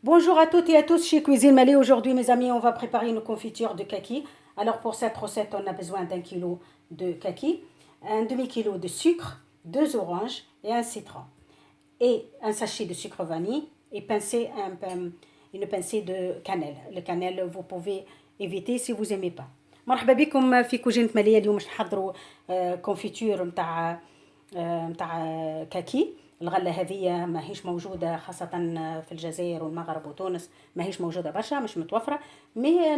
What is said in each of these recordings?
Bonjour à toutes et à tous chez Cuisine Malais. Aujourd'hui, mes amis, on va préparer une confiture de kaki. Alors, pour cette recette, on a besoin d'1 kilo de kaki, un demi-kilo de sucre, 2 oranges et un citron. Et un sachet de sucre vanille et une pincée de cannelle. Le cannelle, vous pouvez éviter si vous n'aimez pas. مرحبا بكم في كوجينة مالية. اليوم باش نحضروا كونفيتور متاع كاكي. الغلة هذه ماهيش موجودة خاصة في الجزائر والمغرب وتونس، ماهيش موجودة برشا، مش متوفرة، مي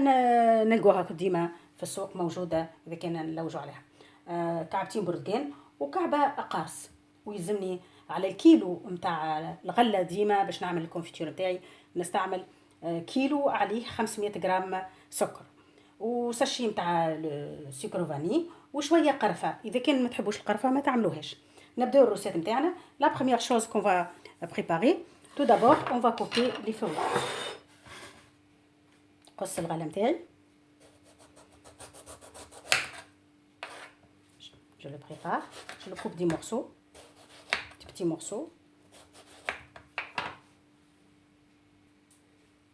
نلقوها ديما في السوق موجودة إذا كان نلوجوا عليها. كعبتين برتقان وكعبة قارص، ويلزمني على الكيلو متاع الغلة ديما باش نعمل الكونفيتور متاعي نستعمل كيلو عليه 500 غرام سكر وساشي متاع السكر فاني وشويه قرفه. اذا كان ما تحبوش القرفه ما تعملوهاش. نبداو الروسيت نتاعنا. لا بروميير شوز كون فا بريباري تو دابور اون فا كوبي لي فروي. قص الغله نتاعي، je le prépare, je le coupe des morceaux, des petits morceaux.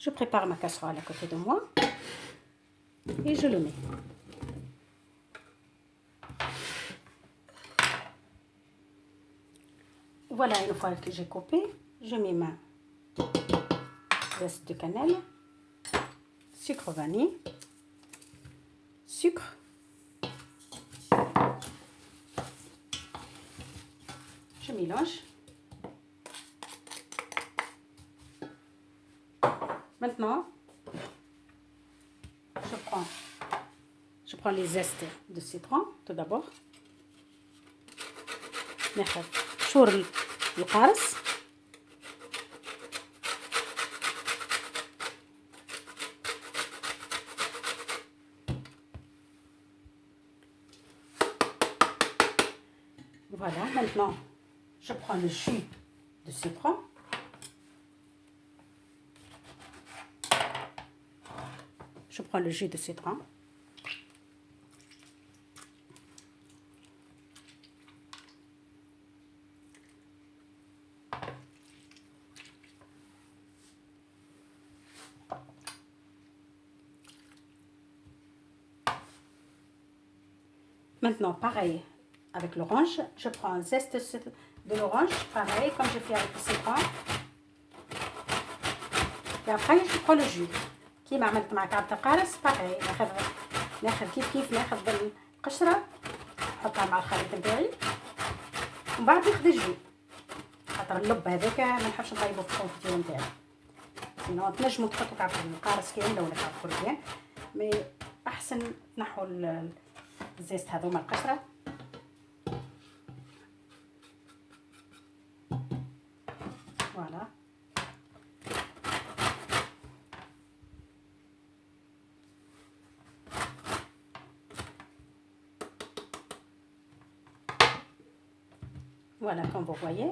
Je prépare ma casserole à côté de moi et je le mets. Voilà, une fois que j'ai coupé, je mets ma zeste de cannelle, sucre vanille, sucre, je mélange. Maintenant, je prends les zestes de citron tout d'abord. ناخذ شور القارص، voilà. Maintenant je prends le jus de citron, Maintenant, pareil avec l'orange, je prends un zeste de l'orange, pareil comme je fais avec le citron. Et après, je prends le jus. كيما عملت مع كعبة القارص باغي ناخذ كيف ناخذ القشرة نحطها مع الخليط نتاعي ومن بعد ناخذ الجو، خاطر اللب هذاك ما نحبش نطيبو في الكونفيتور نتاعي. سينو تنجمو تحطو كعبة القارص كاملة ولا كعبة برتقان، مي احسن تنحو الزيت هذوما القشرة. فوالا Voilà, comme vous voyez.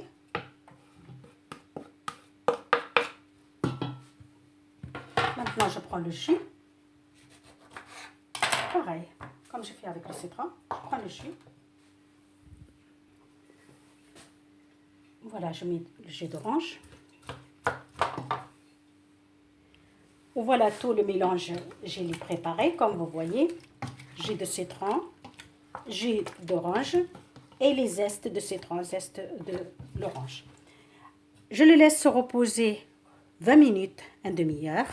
Maintenant, je prends le jus. Pareil, comme je fais avec le citron, je prends le jus. Voilà, je mets le jus d'orange. Voilà tout le mélange, je l'ai préparé, comme vous voyez. Jus de citron, jus d'orange et les zestes de citron, zestes de l'orange. Je le laisse se reposer 20 minutes, une demi-heure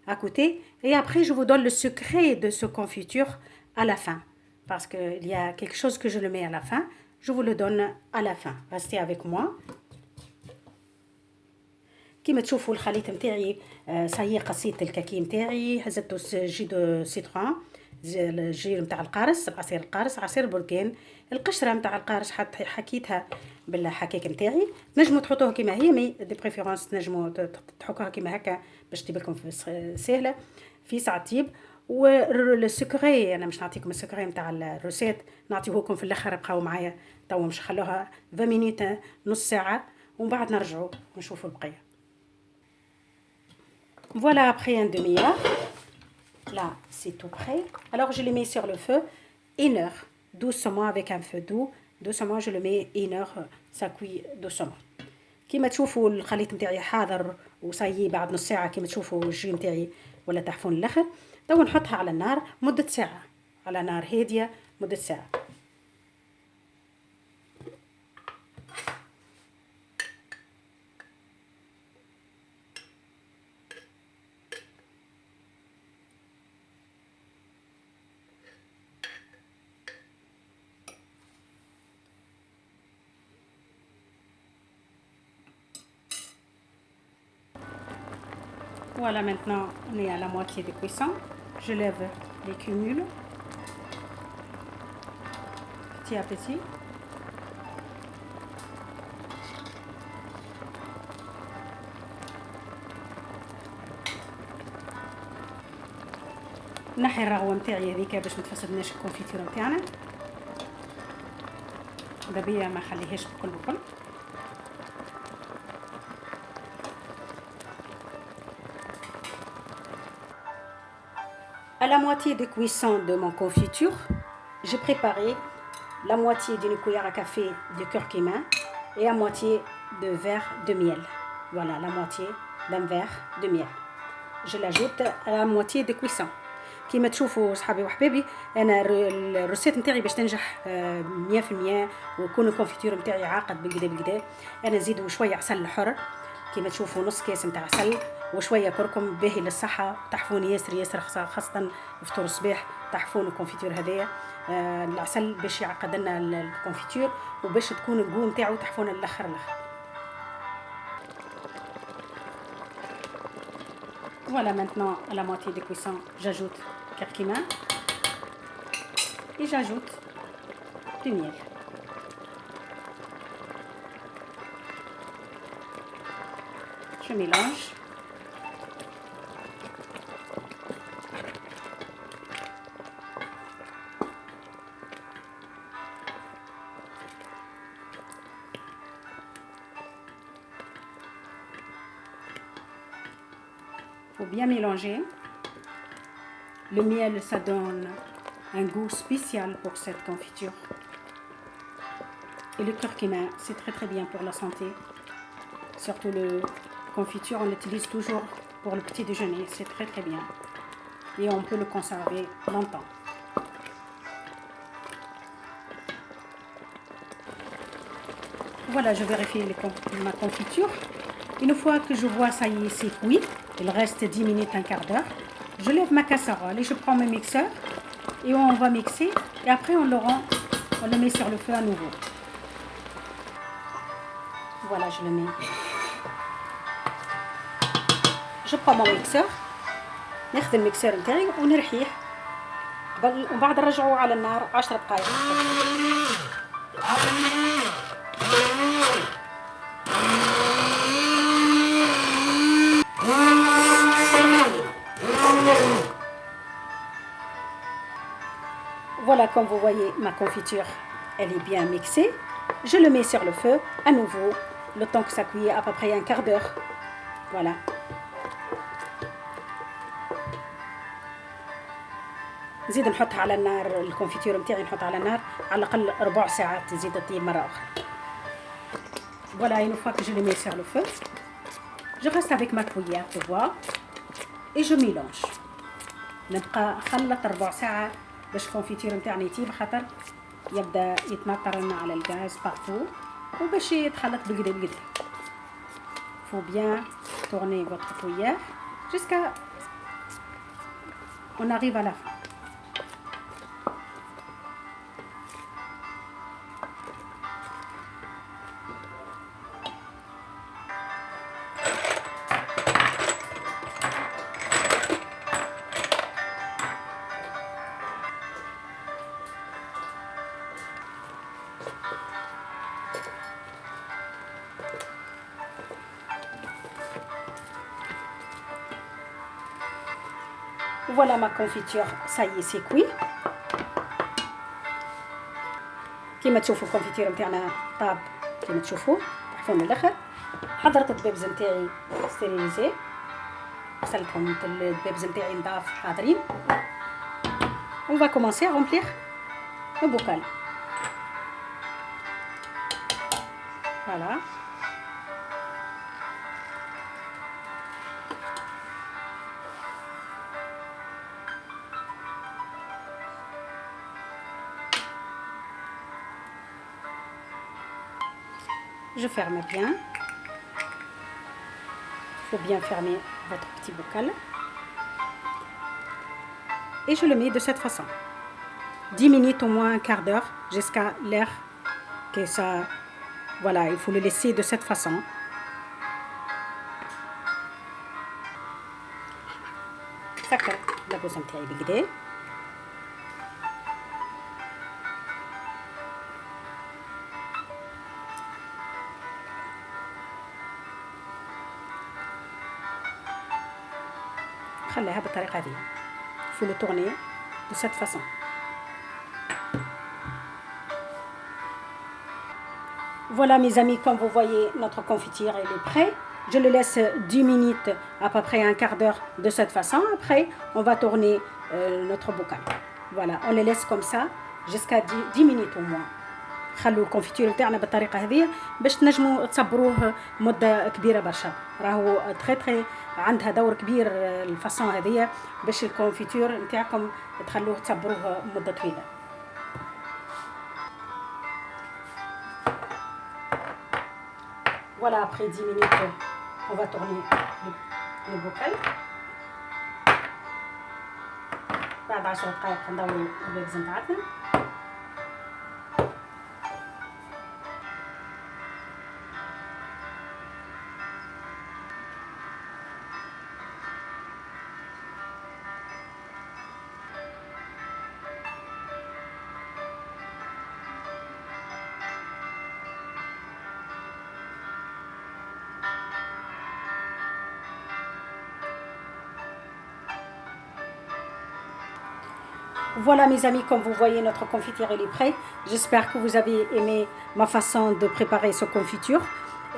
à côté. Et après, je vous donne le secret de ce confiture à la fin. Parce qu'il y a quelque chose que je le mets à la fin. Je vous le donne à la fin. Restez avec moi. كيما تشوفوا الخليط نتاعي صايي قصيت الكاكي نتاعي، هزتو جي دو سيترون، الجير نتاع القارص، عصير القارص، عصير بركان، القشره نتاع القارص حكيتها بالحكاك نتاعي. تنجموا تحطوها كيما هي، مي دي بريفيرونس تنجموا تحكوها كيما هكا باش تجيبلكم سهله في ساعه طيب. والسكري انا مش نعطيكم السكري نتاع الروسيت، نعطيهولكم في الاخر. بقاو معايا تو مش خلوها 20 مينوت، نص ساعه، ومن بعد نرجعوا نشوفوا البقيه. Voilà, après une demi-heure, là c'est tout prêt. Alors je le mets sur le feu 1 heure, doucement avec un feu doux. Doucement je le mets 1 heure, ça cuit doucement. كيما تشوفوا الخليط نتاعي حاضر وصايي بعد نص ساعه. كيما تشوفوا الجي نتاعي ولا تحفون الاخر. تو نحطها على النار مده ساعه على نار هاديه مده ساعه. Voilà, maintenant on est à la moitié de cuisson. Je lève les cumules petit à petit. نحي الرغوه نتاعي هذيك باش ما تفسدناش الكونفيتور نتاعنا. دابيا ما خليهاش بكل. À la moitié de cuisson de mon confiture, j'ai préparé la moitié d'une cuillère à café de curcuma et à moitié de verre de miel. Voilà, la moitié d'un verre de miel. Je l'ajoute à la moitié de cuisson. كيما تشوفوا صحابي وحبابي انا الروسيت نتاعي باش تنجح 100% ويكون الكونفيتور نتاعي عاقد بالكدا. انا نزيدوا شويه عسل حر كيما تشوفوا نص كاس نتاع عسل وشويه كركم باهي للصحه. تحفون ياسر خاصه فطور الصباح تحفون الكونفيتور هذايا. العسل باش يعقد لنا الكونفيتور وباش تكون الجو نتاعو تحفون الاخر. Voilà, maintenant à la moitié de cuisson, j'ajoute curcuma et j'ajoute du miel. Je mélange. Faut bien mélanger. Le miel, ça donne un goût spécial pour cette confiture. Et le curcuma, c'est très bien pour la santé. Surtout le confiture, on l'utilise toujours pour le petit déjeuner. C'est très bien. Et on peut le conserver longtemps. Voilà, je vérifie ma confiture. Une fois que je vois ça y est, c'est cuit. Il reste 10 minutes, un quart d'heure. Je lève ma casserole et je prends mes mixeurs et on va mixer. Et après, on le met sur le feu à nouveau. Voilà, je le mets. Je prends mon mixeur. ناخذ الميكسور نتاعي ونرحيه وبعد نرجعوه على النار 10 دقائق. Voilà, comme vous voyez, ma confiture, elle est bien mixée. Je le mets sur le feu à nouveau, le temps que ça cuit à peu près un quart d'heure. Voilà. نزيد نحطها على النار. الكونفيتور نتاعي نحطها على النار على الأقل 4 ساعات تزيد تطيب مرة أخرى. Voilà, une fois que je le mets sur le feu, je reste avec ma cuillère de bois et je mélange. نبقى نخلط 4 ساعة باش الكونفيتور نتاعنا يطيب خاطر يبدا يتنطر لنا على الغاز بارتو وباش يتخلط بالقدا. Faut bien tourner votre cuillère jusqu'à on arrive à la fin. Voilà ma confiture, ça y est, c'est cuit. كيما تشوفوا الكونفيتير نتاعنا طاب كيما تشوفوا تحفون الاخر. حضرت الدبابز نتاعي ستيريليزي، غسلتهم الدبابز نتاعي نضاف حاضرين. On va commencer à remplir le bocal. Voilà. je ferme bien. Il faut bien fermer votre petit bocal. Et je le mets de cette façon. 10 minutes au moins, un quart d'heure, jusqu'à l'heure que ça... Voilà, il faut le laisser de cette façon. سكر اللاكوسه نتاعي بالكدا. خليها بالطريقه هذه. Il faut le tourner de cette façon. Voilà mes amis, comme vous voyez, notre confiture elle est prête. Je le laisse 10 minutes, à peu près un quart d'heure de cette façon. Après, on va tourner notre bocal. Voilà, on le laisse comme ça jusqu'à 10 minutes au moins. خلوا الكونفيتور نتاعنا بالطريقه هذه باش تنجموا تصبروه مده كبيره برشا. راهو تري عندها دور كبير الفاصون هذه باش الكونفيتور نتاعكم تخلوه تصبروه مده طويله. Voilà, après 10 minutes, on va tourner le bocal. بعد 10 دقائق ندوروا البيبز نتاعتنا. Voilà mes amis, comme vous voyez, notre confiture elle est prête. J'espère que vous avez aimé ma façon de préparer ce confiture.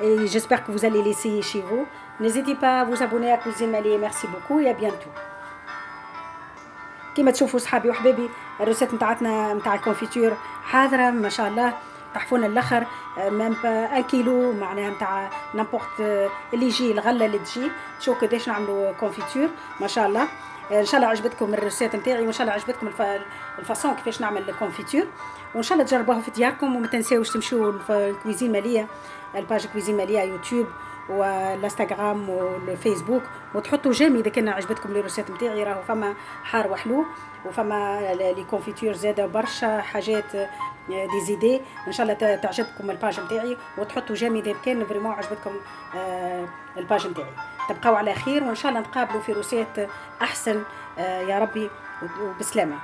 Et j'espère que vous allez l'essayer chez vous. N'hésitez pas à vous abonner à Cuisine Mali. Merci beaucoup et à bientôt. كما تشوفوا صحابي وحبابي الروسيت نتاعتنا نتاع الكونفيتور حاضرة ما شاء الله. طحفونا الاخر ميم با 1 كيلو معناها نتاع نامبورت اللي يجي الغله اللي تجي. شوفوا قداش نعملوا كونفيتور ما شاء الله. ان شاء الله عجبتكم الريسيت نتاعي وان شاء الله عجبتكم الفاصون كيفاش نعمل الكونفيتور وان شاء الله تجربوها في دياركم وما تنساوش تمشوا لكويزين ماليه الباج كويزين ماليه يوتيوب والانستغرام والفيسبوك وتحطوا جيمي اذا كان عجبتكم لي روسيت نتاعي راهو فما حار وحلو وفما لي كونفيتور زاده برشا حاجات دي زيدي ان شاء الله تعجبكم الباج نتاعي وتحطوا جيمي اذا كان فريمون عجبتكم الباج نتاعي. تبقاو على خير وان شاء الله نتقابلوا في روسيت احسن يا ربي وبسلامه.